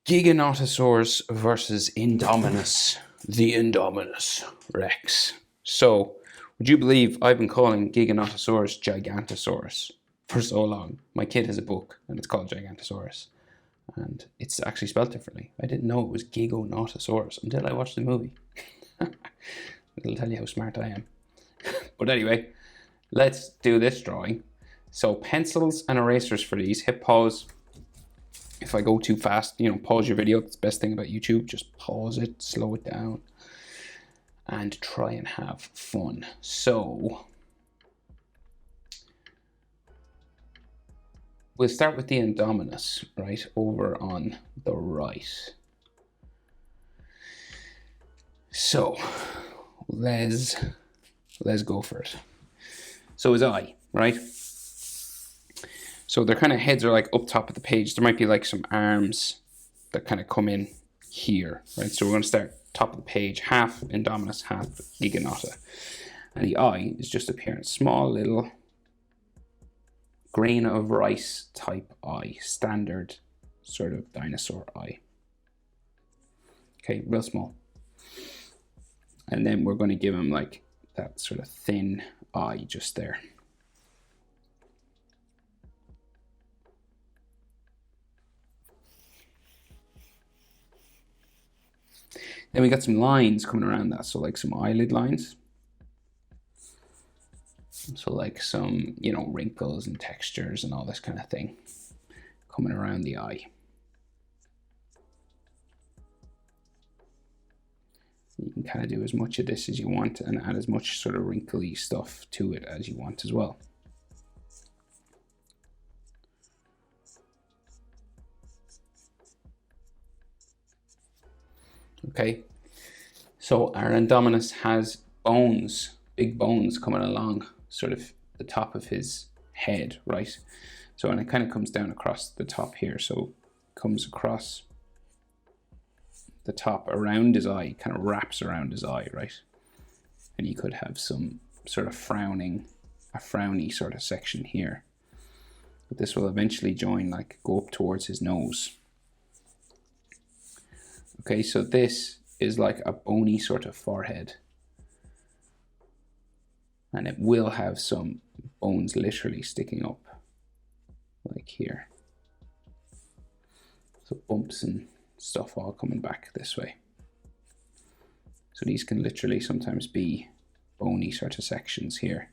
Giganotosaurus versus Indominus, the Indominus Rex. So, would you believe I've been calling Giganotosaurus Gigantosaurus for so long? My kid has a book and it's called Gigantosaurus. And it's actually spelled differently. I didn't know it was Giganotosaurus until I watched the movie. It'll tell you how smart I am. But anyway, let's do this drawing. So pencils and erasers for these. Hit pause. If I go too fast, pause your video. That's the best thing about YouTube. Just pause it, slow it down, and try and have fun. So we'll start with the Indominus, right, over on the right. So let's go for it. So his eye, right? So their kind of heads are like up top of the page. There might be like some arms that kind of come in here, right? So we're going to start top of the page, half Indominus, half Giganota. And the eye is just appearance, small little grain of rice type eye, standard sort of dinosaur eye. Okay, real small. And then we're going to give him like that sort of thin eye just there. Then we got some lines coming around that, so like some eyelid lines. So like some, wrinkles and textures and all this kind of thing coming around the eye. You can kind of do as much of this as you want and add as much sort of wrinkly stuff to it as you want as well. Okay, so our Indominus has bones, big bones coming along sort of the top of his head, right? So, and it kind of comes down across the top here. So it comes across the top around his eye, kind of wraps around his eye, right? And you could have some sort of a frowny sort of section here. But this will eventually join, like go up towards his nose. Okay, so this is like a bony sort of forehead. And it will have some bones literally sticking up, like here. So bumps and stuff all coming back this way. So these can literally sometimes be bony sort of sections here.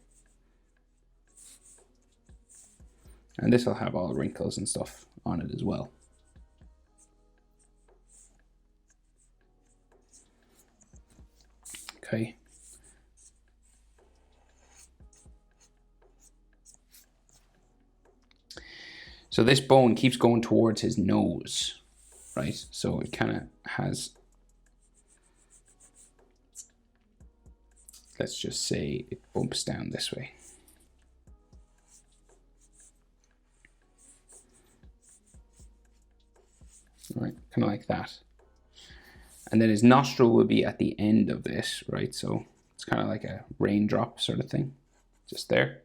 And this will have all wrinkles and stuff on it as well. Okay. So this bone keeps going towards his nose, right? So it kind of has, let's just say it bumps down this way. All right, kind of like that. And then his nostril will be at the end of this, right? So it's kind of like a raindrop sort of thing, just there.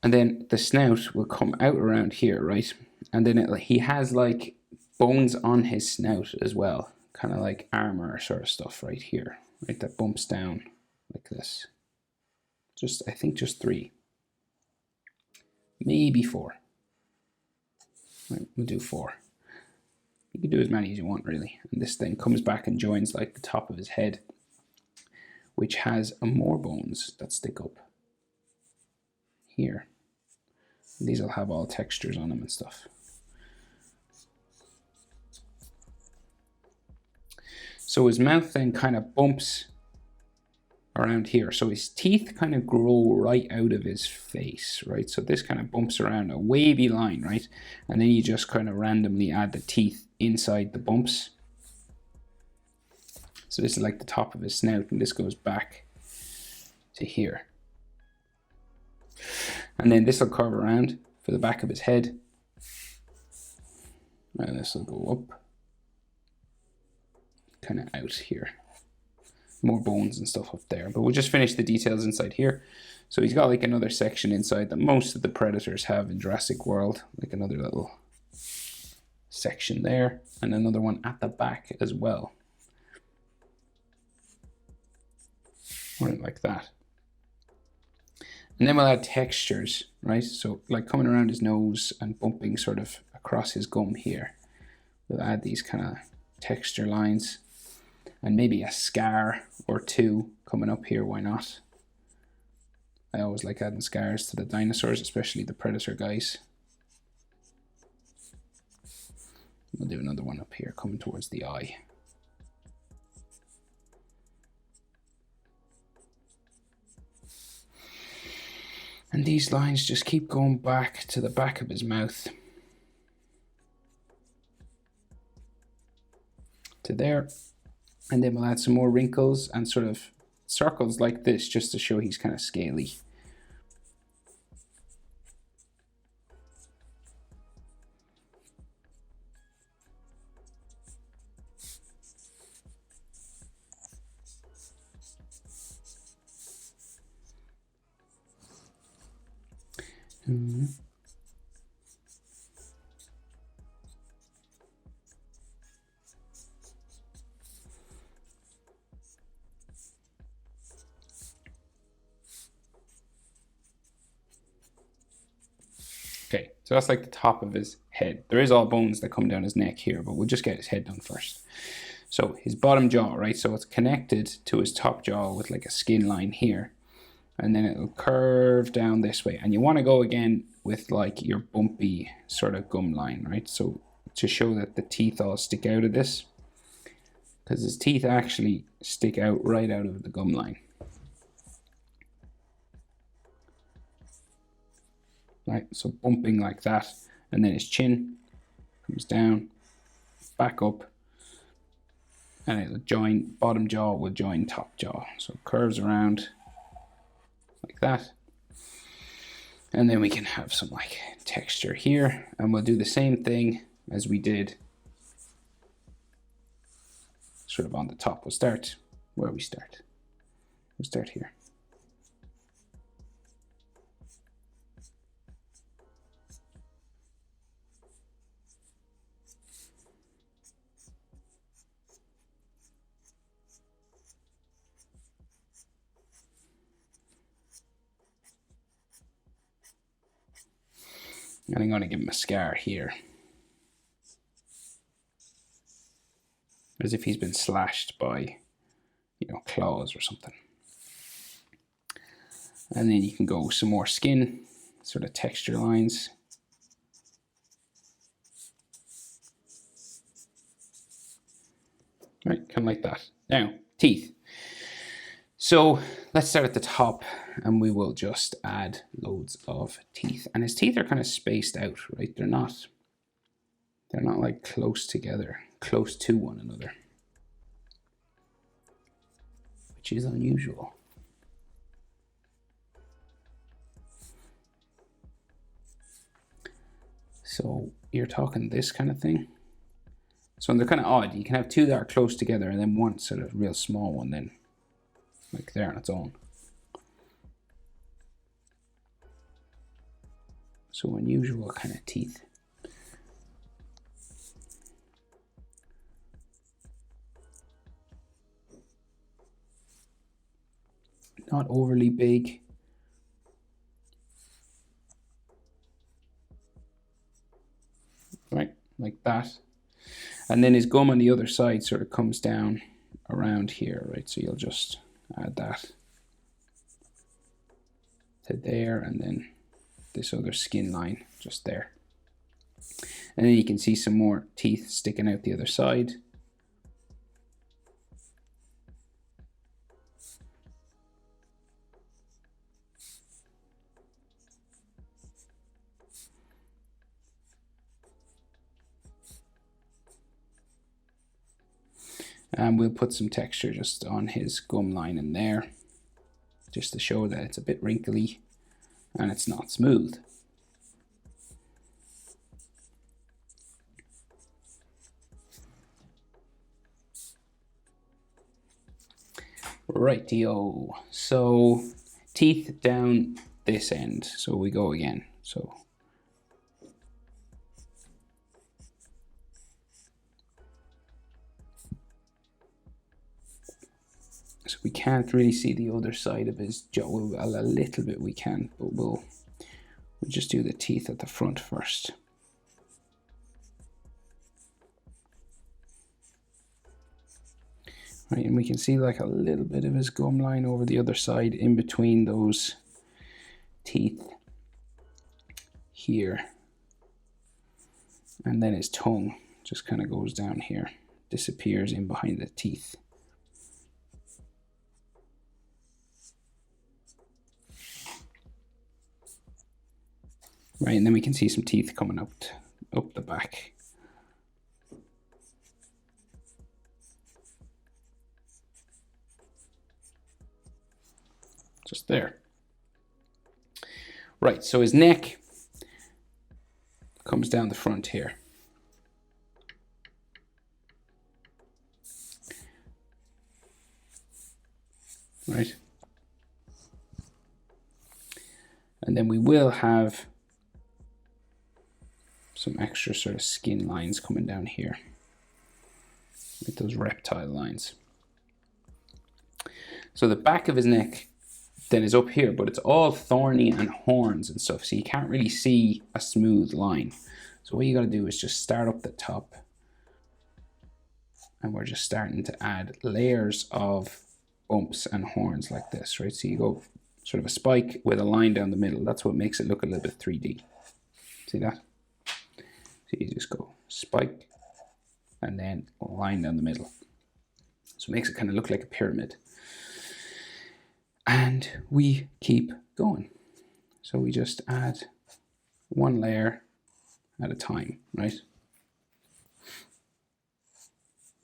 And then the snout will come out around here, right? And then he has like bones on his snout as well, kind of like armor sort of stuff right here, right? That bumps down like this. I think just 3, maybe 4. Right, we'll do 4. You can do as many as you want, really. And this thing comes back and joins like the top of his head, which has more bones that stick up here. And these will have all textures on them and stuff. So his mouth then kind of bumps around here. So his teeth kind of grow right out of his face, right? So this kind of bumps around a wavy line, right? And then you just kind of randomly add the teeth inside the bumps. So this is like the top of his snout, and this goes back to here. And then this will curve around for the back of his head. And this will go up, kind of out here. more bones and stuff up there. But we'll just finish the details inside here. So he's got like another section inside that most of the predators have in Jurassic World, like another little section there, and another one at the back as well. Right, like that. And then we'll add textures, right? So like coming around his nose and bumping sort of across his gum here. We'll add these kind of texture lines and maybe a scar or two coming up here, why not? I always like adding scars to the dinosaurs, especially the predator guys. We'll do another one up here coming towards the eye. And these lines just keep going back to the back of his mouth. To there. And then we'll add some more wrinkles and sort of circles like this just to show he's kind of scaly. Okay, so that's like the top of his head. There is all bones that come down his neck here, but we'll just get his head done first. So his bottom jaw, right? So it's connected to his top jaw with like a skin line here. And then it'll curve down this way. And you want to go again with like your bumpy sort of gum line, right? So to show that the teeth all stick out of this. Because his teeth actually stick out right out of the gum line. Right, so bumping like that, and then his chin comes down, back up, and it'll join, bottom jaw will join top jaw. So it curves around like that. And then we can have some like texture here, and we'll do the same thing as we did sort of on the top. We'll start where we start. We'll start here. And I'm going to give him a scar here. As if he's been slashed by, you know, claws or something. And then you can go some more skin, sort of texture lines. Right, kind of like that. Now, teeth. So let's start at the top and we will just add loads of teeth. And his teeth are kind of spaced out, right? They're not like close together, close to one another, which is unusual. So you're talking this kind of thing. So they're kind of odd. You can have two that are close together and then one sort of real small one then, like there on its own. So unusual kind of teeth. Not overly big. Right, like that. And then his gum on the other side sort of comes down around here, right? So you'll just add that to there, and then this other skin line just there. And then you can see some more teeth sticking out the other side. And we'll put some texture just on his gum line in there, just to show that it's a bit wrinkly and it's not smooth. Rightio. So teeth down this end. So we go again. So we can't really see the other side of his jaw. Well, a little bit we can, but we'll just do the teeth at the front first. Right, and we can see like a little bit of his gum line over the other side in between those teeth here. And then his tongue just kind of goes down here, disappears in behind the teeth. Right, and then we can see some teeth coming up the back. Just there. Right, so his neck comes down the front here. Right. And then we will have some extra sort of skin lines coming down here, with those reptile lines. So the back of his neck then is up here, but it's all thorny and horns and stuff, so you can't really see a smooth line. So what you got to do is just start up the top, and we're just starting to add layers of bumps and horns like this, right? So you go sort of a spike with a line down the middle. That's what makes it look a little bit 3D. See that? So you just go spike and then a line down the middle. So it makes it kind of look like a pyramid. And we keep going. So we just add one layer at a time, right?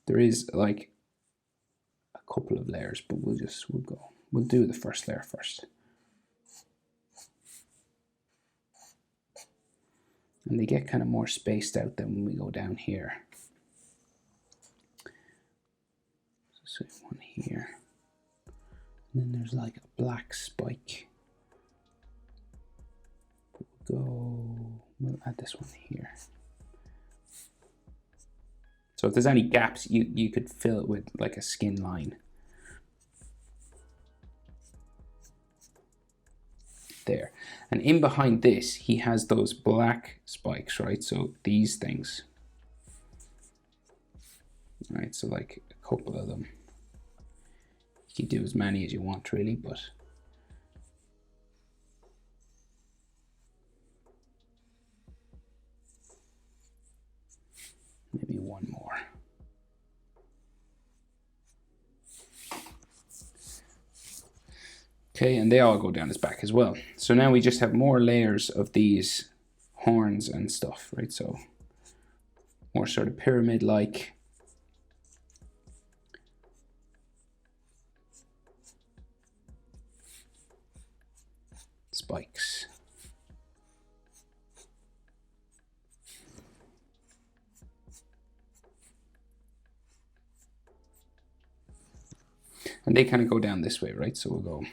There is like a couple of layers, but we'll do the first layer first. And they get kind of more spaced out than when we go down here. So one here. And then there's like a black spike. We'll add this one here. So if there's any gaps, you could fill it with like a skin line. There. And in behind this, he has those black spikes, right? So these things. Right, so like a couple of them. You can do as many as you want, really, but maybe one more. Okay, and they all go down his back as well. So now we just have more layers of these horns and stuff, right? So more sort of pyramid-like. Spikes. And they kind of go down this way, right? So we'll go.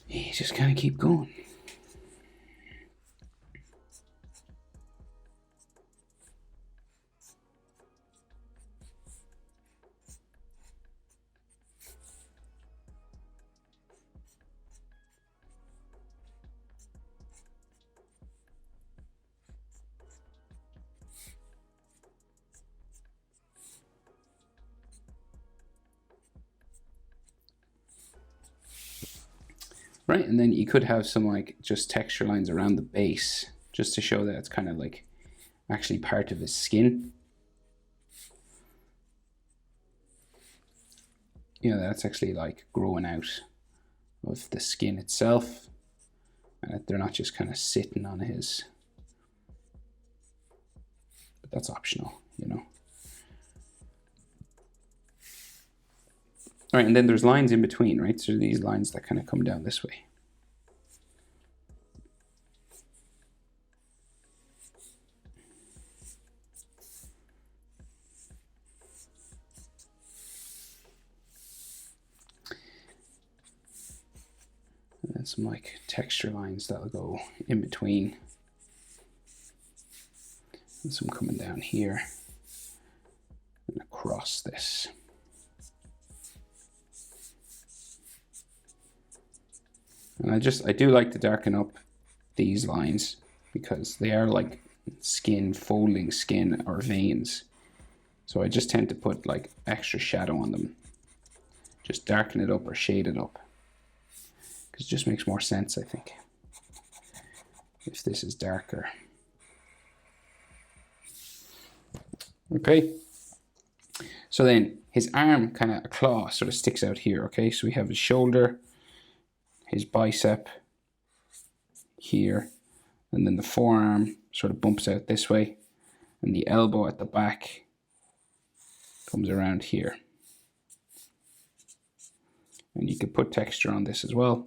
You just kind of keep going. Right, and then you could have some like just texture lines around the base just to show that it's kind of like actually part of his skin. You know, that's actually like growing out of the skin itself, and that they're not just kind of sitting on his. But that's optional, you know. All right, and then there's lines in between, right? So these lines that kind of come down this way. And then some like texture lines that'll go in between. And some coming down here and across this. And I do like to darken up these lines because they are like skin, folding skin or veins. So I just tend to put like extra shadow on them. Just darken it up or shade it up. Because it just makes more sense, I think, if this is darker. Okay. So then his arm, kind of a claw, sort of sticks out here, okay? So we have his shoulder, his bicep here, and then the forearm sort of bumps out this way, and the elbow at the back comes around here. And you could put texture on this as well.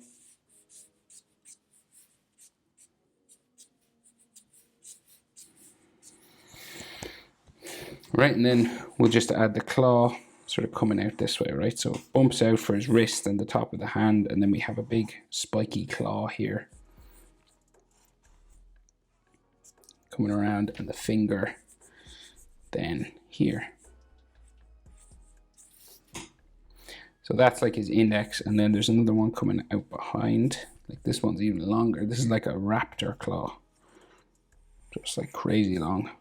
Right, and then we'll just add the claw sort of coming out this way, right? So it bumps out for his wrist and the top of the hand, and then we have a big spiky claw here coming around, and the finger then here. So that's like his index, and then there's another one coming out behind. Like this one's even longer. This is like a raptor claw. Just like crazy long.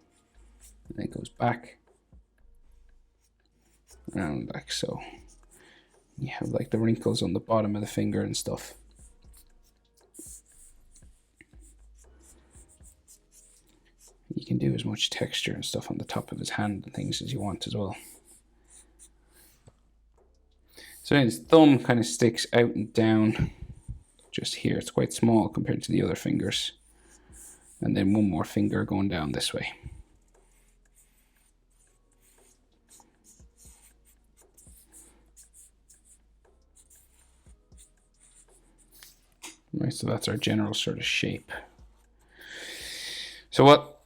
And then it goes back. Around like so. You have like the wrinkles on the bottom of the finger and stuff. You can do as much texture and stuff on the top of his hand and things as you want as well. So then his thumb kind of sticks out and down just here. It's quite small compared to the other fingers. And then one more finger going down this way. Right, so that's our general sort of shape. So what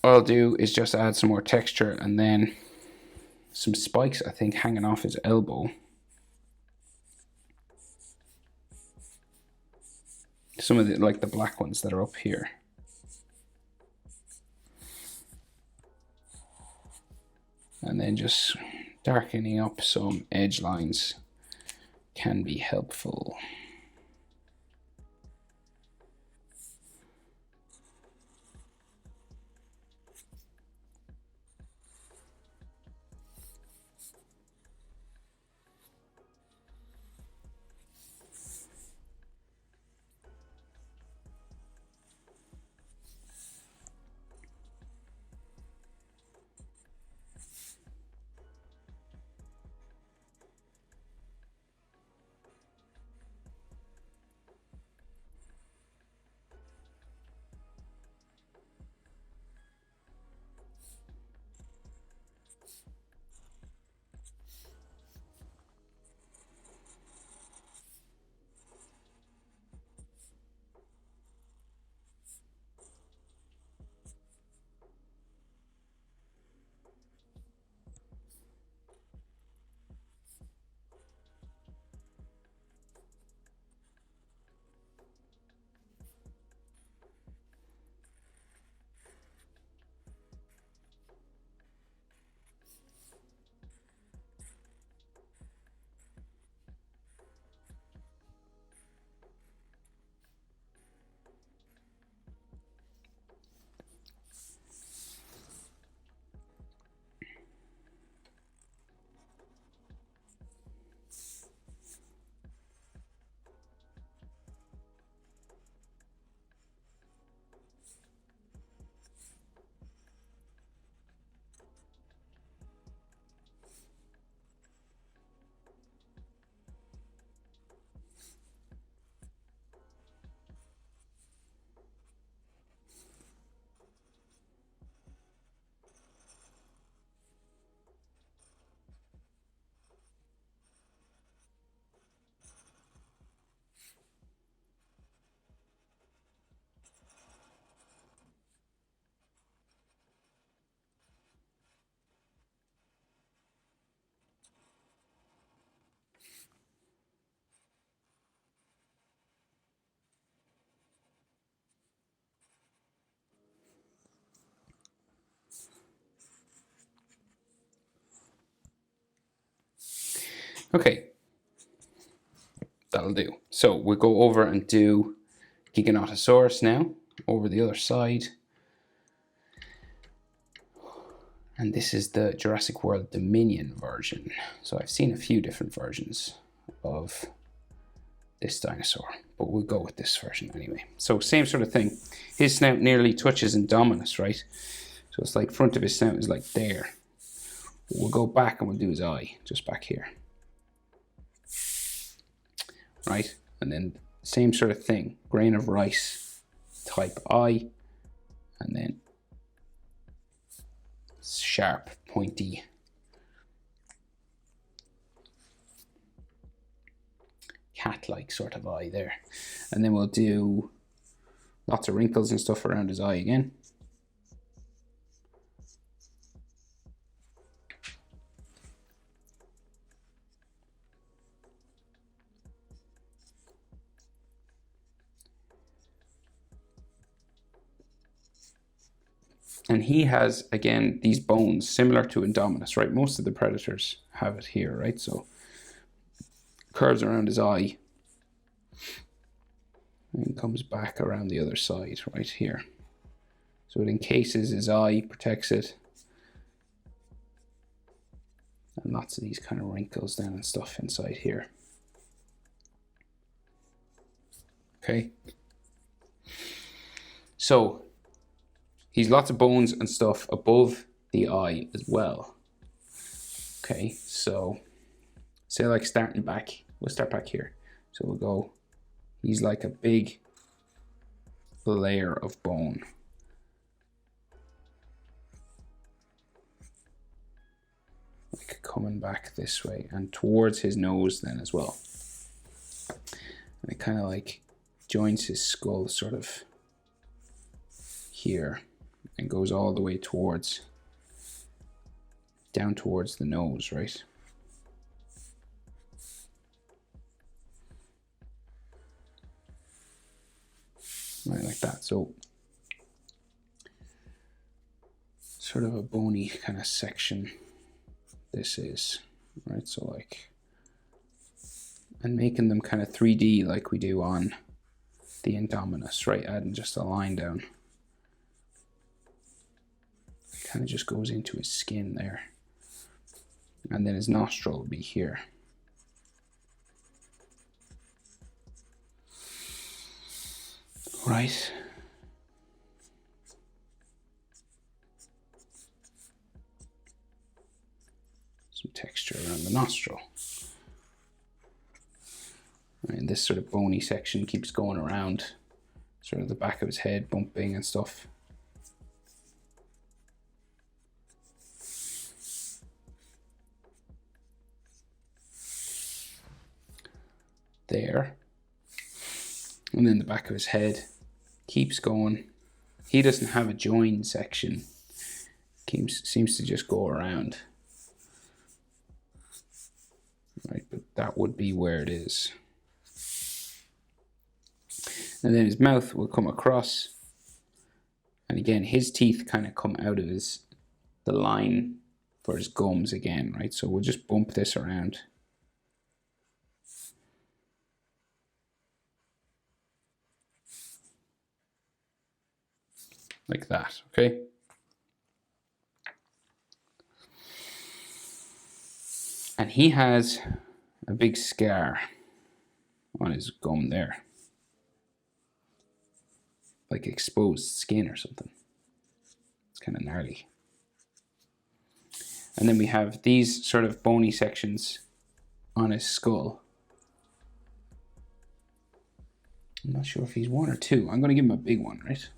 I'll do is just add some more texture and then some spikes, I think, hanging off his elbow. Some of the, like the black ones that are up here. And then just darkening up some edge lines can be helpful. Okay, that'll do. So we'll go over and do Giganotosaurus now, over the other side. And this is the Jurassic World Dominion version. So I've seen a few different versions of this dinosaur, but we'll go with this version anyway. So same sort of thing. His snout nearly touches Indominus, right? So it's like front of his snout is like there. We'll go back and we'll do his eye, just back here. Right? And then same sort of thing. Grain of rice type eye. And then sharp, pointy cat-like sort of eye there. And then we'll do lots of wrinkles and stuff around his eye again. And he has, again, these bones similar to Indominus, right? Most of the predators have it here, right? So curves around his eye and comes back around the other side right here. So it encases his eye, protects it. And lots of these kind of wrinkles down and stuff inside here. Okay. So he's lots of bones and stuff above the eye as well. Okay, so say like starting back, we'll start back here. So we'll go, he's like a big layer of bone. Like coming back this way and towards his nose then as well. And it kind of like joins his skull sort of here and goes all the way towards, down towards the nose, right? Right, like that. So sort of a bony kind of section this is, right? So like, and making them kind of 3D like we do on the Indominus, right? Adding just a line down. Kind of just goes into his skin there. And then his nostril will be here. Right. Some texture around the nostril. And this sort of bony section keeps going around sort of the back of his head, bumping and stuff. There. And then the back of his head keeps going. He doesn't have a join section. Seems to just go around. Right, but that would be where it is. And then his mouth will come across. And again, his teeth kind of come out of the line for his gums again, right? So we'll just bump this around. Like that, okay? And he has a big scar on his gum there. Like exposed skin or something. It's kind of gnarly. And then we have these sort of bony sections on his skull. I'm not sure if he's one or two. I'm going to give him a big one, right?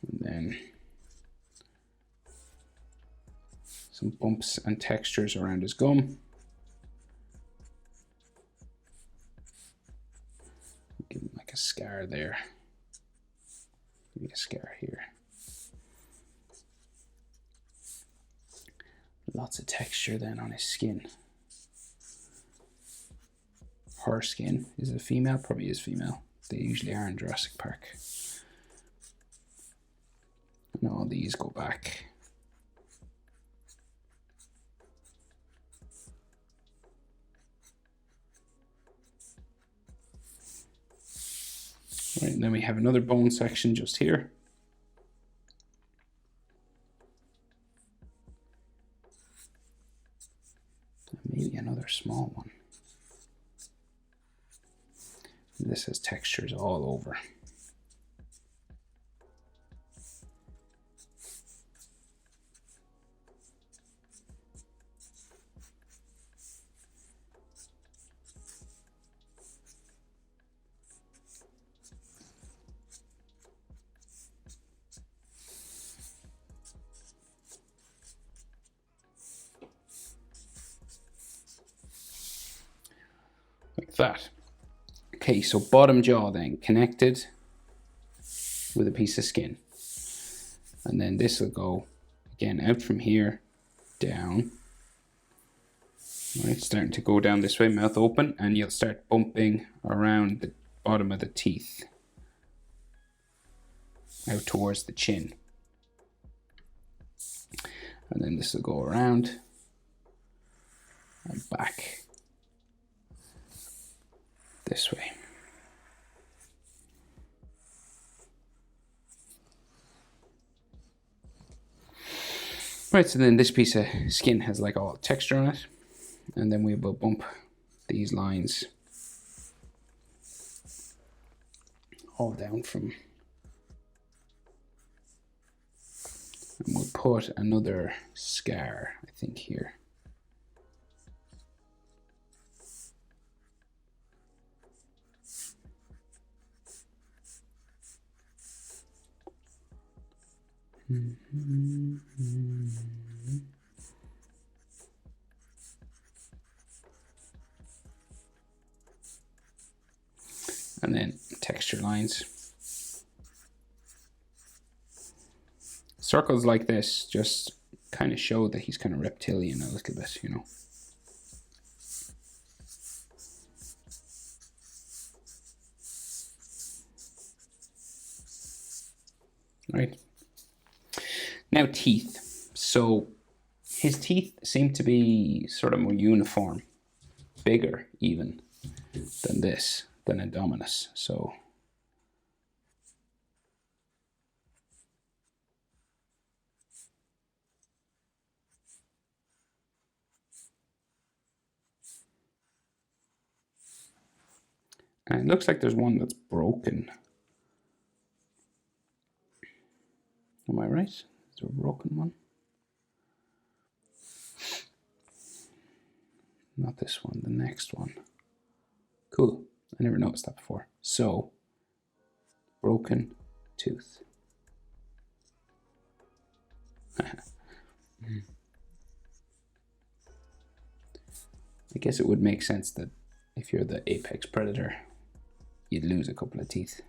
And then some bumps and textures around his gum. Give him like a scar there. Maybe a scar here. Lots of texture then on his skin. her skin. Is it a female? Probably is female. They usually are in Jurassic Park. And all these go back. Right, and then we have another bone section just here. Maybe another small one. And this has textures all over. Like that. Okay, so bottom jaw then connected with a piece of skin. And then this will go again out from here down. Right, starting to go down this way, mouth open, and you'll start bumping around the bottom of the teeth out towards the chin. And then this will go around and back this way. Right, so then this piece of skin has like all texture on it, and then we will bump these lines all down from, and we'll put another scar, I think, here. And then texture lines. Circles like this just kind of show that he's kind of reptilian a little bit, you know. Right. Now teeth. So his teeth seem to be sort of more uniform, bigger even than this, than Indominus. So and it looks like there's one that's broken. Am I right? Is there a broken one? Not this one, the next one. Cool. I never noticed that before. So, broken tooth. I guess it would make sense that if you're the apex predator, you'd lose a couple of teeth.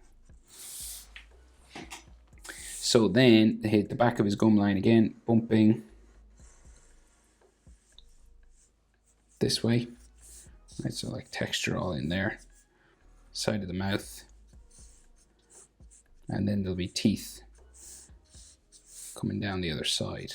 So then they hit the back of his gum line again, bumping this way. Right, so like texture all in there, side of the mouth, and then there'll be teeth coming down the other side.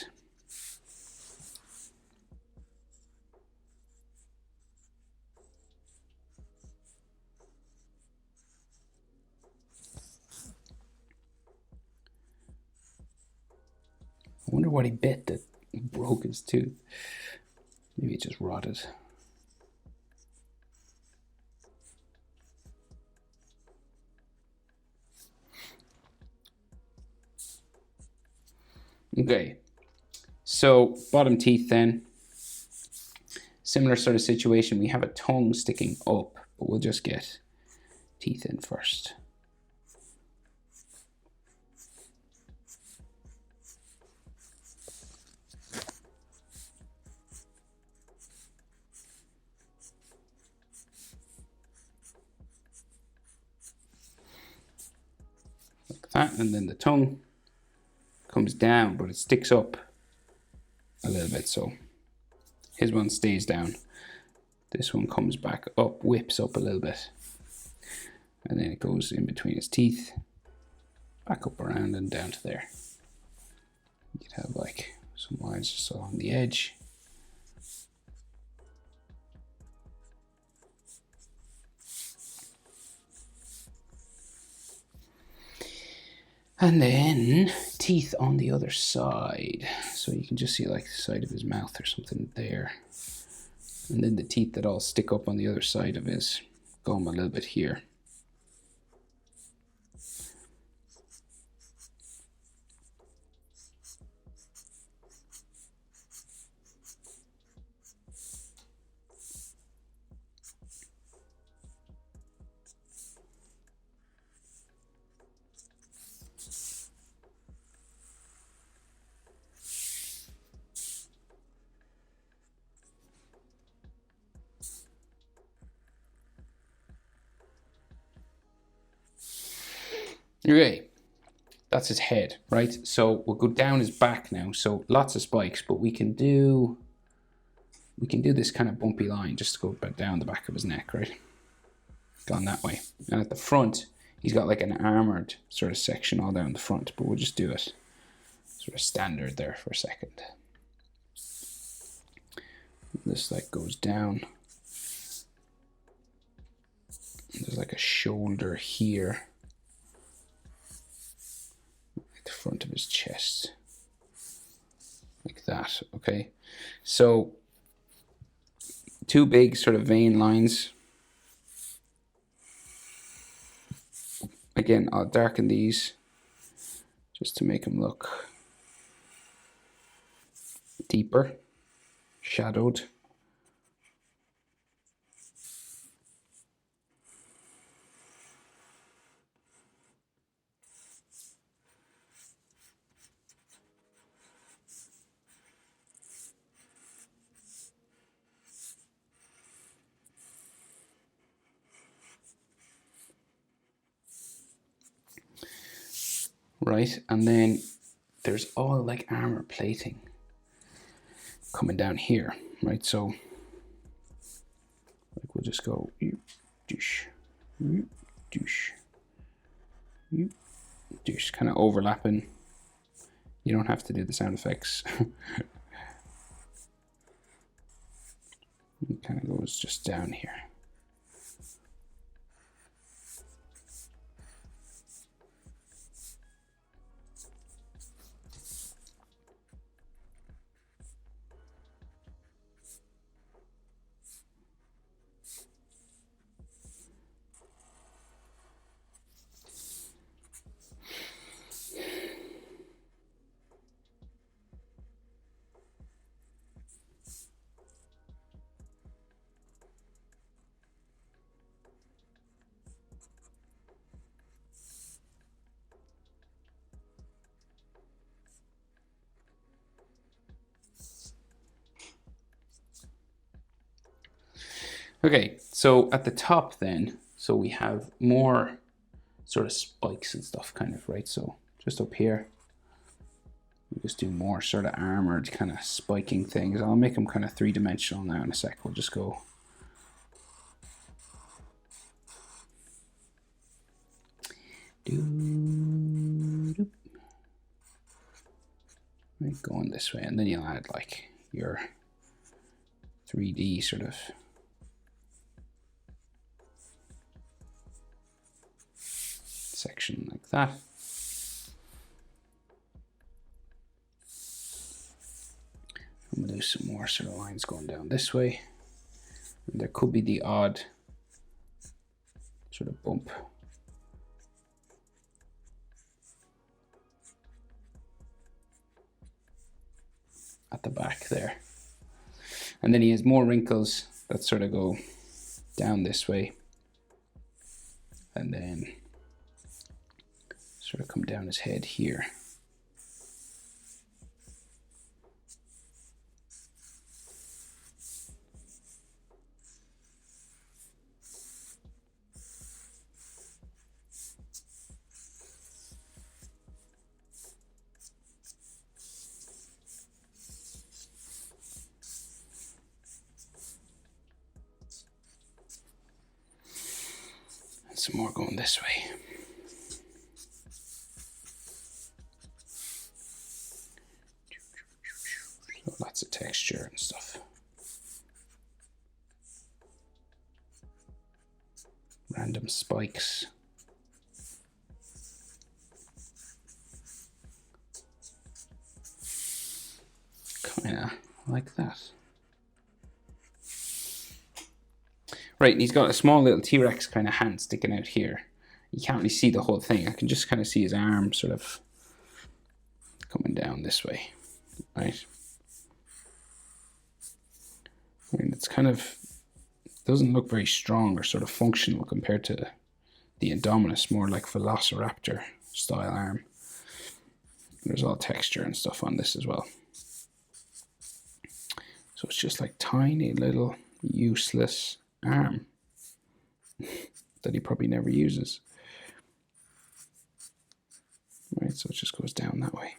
I wonder what he bit that broke his tooth. Maybe it just rotted. Okay, so bottom teeth then. Similar sort of situation. We have a tongue sticking up, but we'll just get teeth in first. Like that, and then the tongue comes down, but it sticks up a little bit, so his one stays down. This one comes back up, whips up a little bit. And then it goes in between his teeth, back up around and down to there. You could have like some lines just along the edge. And then teeth on the other side. So you can just see like the side of his mouth or something there. And then the teeth that all stick up on the other side of his gum a little bit here. Okay, that's his head, right? So we'll go down his back now. So lots of spikes, but we can do this kind of bumpy line just to go down the back of his neck, right? Gone that way. And at the front, he's got like an armored sort of section all down the front, but we'll just do it sort of standard there for a second. This like goes down. There's like a shoulder here. The front of his chest, like that. Okay, so two big sort of vein lines. Again, I'll darken these just to make them look deeper, shadowed. Right, and then there's all like armor plating coming down here, right? So like we'll just go douche, douche, douche, kind of overlapping. You don't have to do the sound effects. It kind of goes just down here. Okay, so at the top then, so we have more sort of spikes and stuff kind of, right? So just up here, we'll just do more sort of armored kind of spiking things. I'll make them kind of three-dimensional now in a sec. We'll just go right, going this way, and then you'll add like your 3D sort of section like that. I'm gonna do some more sort of lines going down this way. And there could be the odd sort of bump at the back there. And then he has more wrinkles that sort of go down this way and then sort of come down his head here. some more going this way. So lots of texture and stuff. Random spikes. Kinda like that. Right, and he's got a small little T-Rex kind of hand sticking out here. You can't really see the whole thing. I can just kind of see his arm sort of coming down this way, right? I mean, it's kind of, doesn't look very strong or sort of functional compared to the Indominus, more like Velociraptor style arm. There's all texture and stuff on this as well. So it's just like tiny little useless arm that he probably never uses. Right, so it just goes down that way.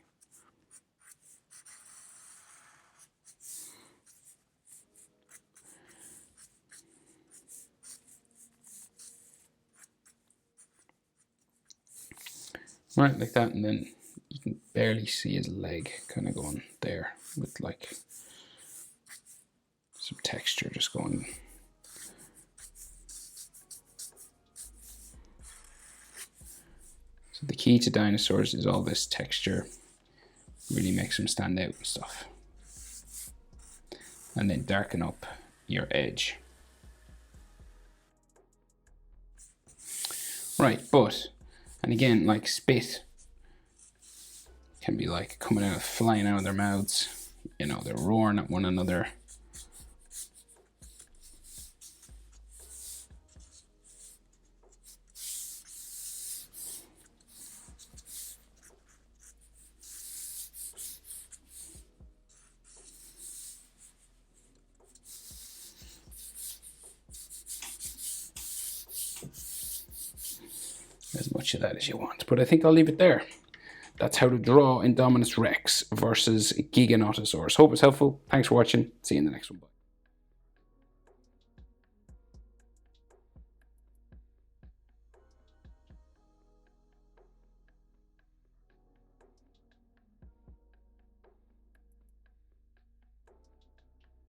Right, like that, and then you can barely see his leg kind of going there with like some texture just going. So the key to dinosaurs is all this texture really makes them stand out and stuff. And then darken up your edge. Right, but, and again, like spit can be like coming out, flying out of their mouths. You know, they're roaring at one another. As much of that as you want, but I think I'll leave it there. That's how to draw Indominus Rex versus Giganotosaurus. Hope it's helpful. Thanks for watching. See you in the next one. Bye.